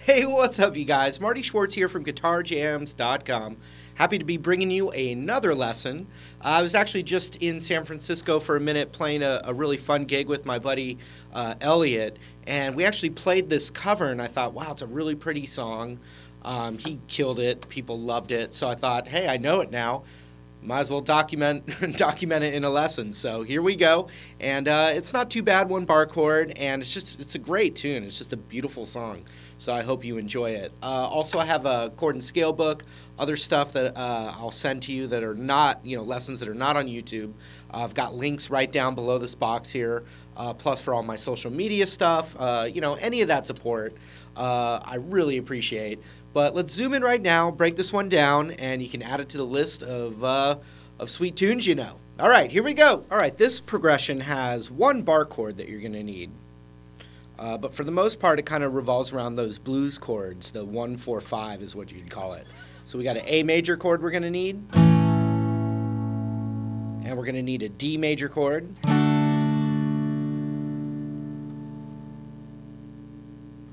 Hey, what's up, you guys? Marty Schwartz here from GuitarJams.com. Happy to be bringing you another lesson. I was actually just in San Francisco for a minute playing a really fun gig with my buddy Elliot, and we actually played this cover, and I thought, wow, it's a really pretty song. He killed it. People loved it. So I thought, hey, I know it now. Might as well document it in a lesson. So here we go, and it's not too bad, one bar chord, and it's a great tune. It's just a beautiful song. So I hope you enjoy it. Also, I have a chord and scale book, other stuff that I'll send to you that are not, lessons that are not on YouTube. I've got links right down below this box here, plus for all my social media stuff. Any of that support, I really appreciate. But let's zoom in right now, break this one down, and you can add it to the list of sweet tunes you know. All right, here we go. All right, this progression has one bar chord that you're going to need. But for the most part, it kind of revolves around those blues chords. The 1, 4, 5 is what you'd call it. So we got an A major chord we're going to need. And we're going to need a D major chord.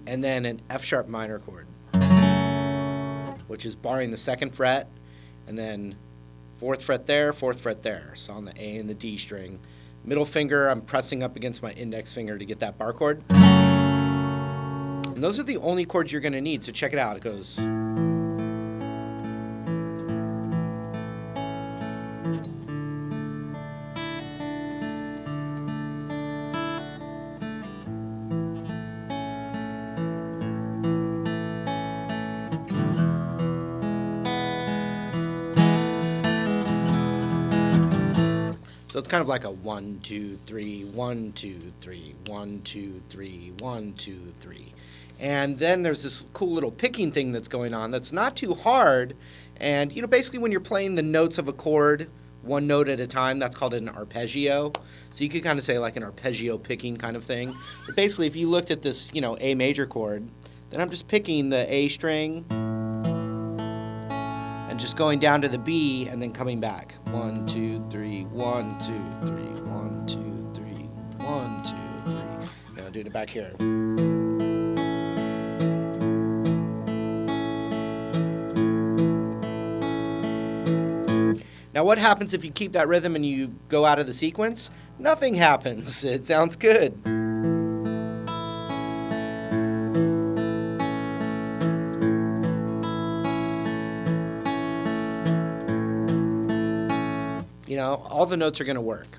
And then an F sharp minor chord, which is barring the 2nd fret, and then 4th fret there, 4th fret there. So on the A and the D string. Middle finger, I'm pressing up against my index finger to get that bar chord. And those are the only chords you're going to need, so check it out. It goes. So it's kind of like a 1, 2, 3, 1, 2, 3, 1, 2, 3, 1, 2, 3. And then there's this cool little picking thing that's going on that's not too hard. And, basically when you're playing the notes of a chord, one note at a time, that's called an arpeggio. So you could kind of say like an arpeggio picking kind of thing. But basically if you looked at this, A major chord, then I'm just picking the A string and just going down to the B and then coming back. 1, 2, 3, 1, 2, 3, 1, 2, 3, 1, 2, 3. Do it back here. Now what happens if you keep that rhythm and you go out of the sequence? Nothing happens. It sounds good. All the notes are going to work.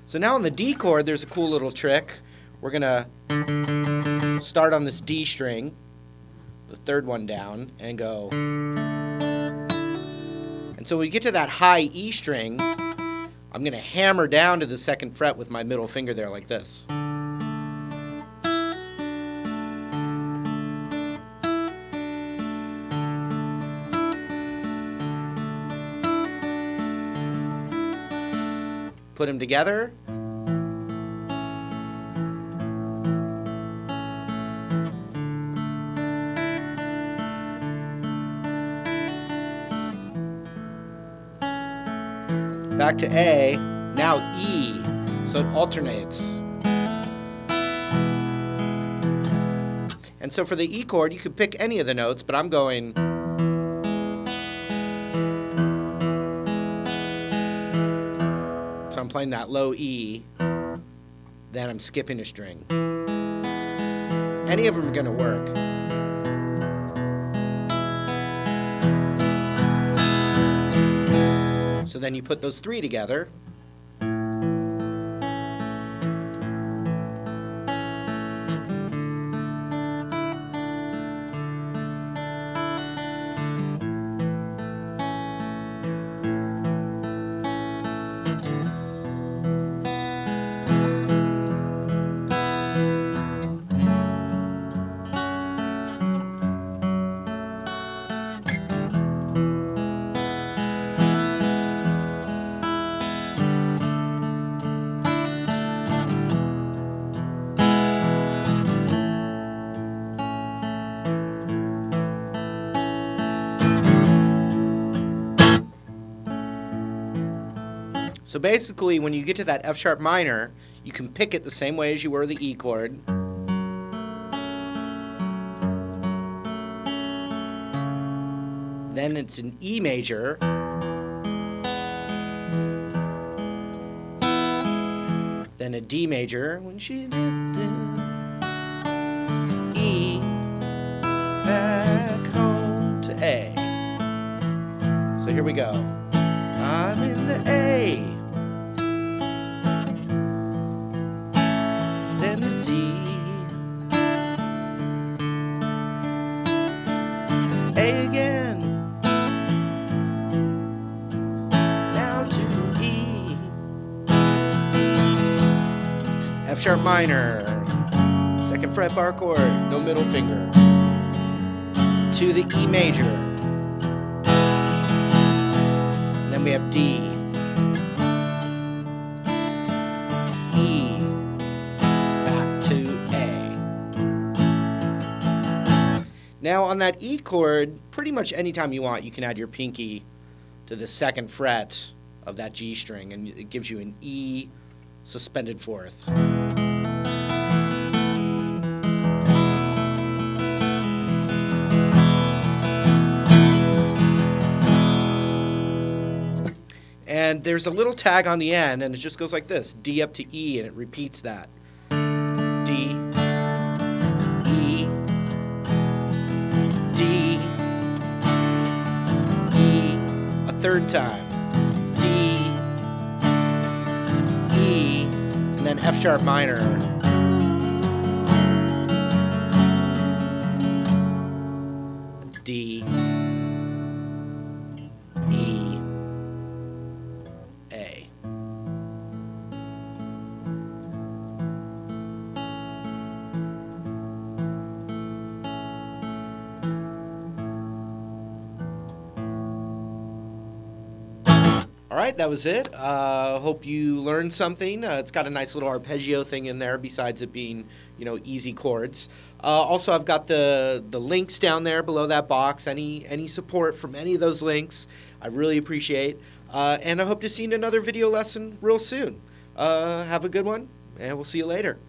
So now on the D chord, there's a cool little trick. We're going to start on this D string, the 3rd one down, and go. And so when we get to that high E string, I'm going to hammer down to the 2nd fret with my middle finger there like this. Put them together. Back to A, now E, so it alternates. And so for the E chord, you could pick any of the notes, but I'm going. I'm playing that low E, then I'm skipping a string. Any of them are going to work. So then you put those 3 together. So basically, when you get to that F sharp minor, you can pick it the same way as you were the E chord. Then it's an E major. Then a D major. When she E, back home to A. So here we go. I'm in the A. Then the D. A again. Now to E. F sharp minor. Second fret bar chord, no middle finger. To the E major. And then we have D. E. Back to A. Now on that E chord, pretty much anytime you want, you can add your pinky to the second fret of that G string, and it gives you an E suspended fourth. And there's a little tag on the end, and it just goes like this, D up to E, and it repeats that. D, E, D, E, a third time. D, E, and then F sharp minor. D, E, A. All right, that was it. Hope you learned something. It's got a nice little arpeggio thing in there besides it being, easy chords. Also, I've got the links down there below that box. Any support from any of those links, I really appreciate. And I hope to see you in another video lesson real soon. Have a good one, and we'll see you later.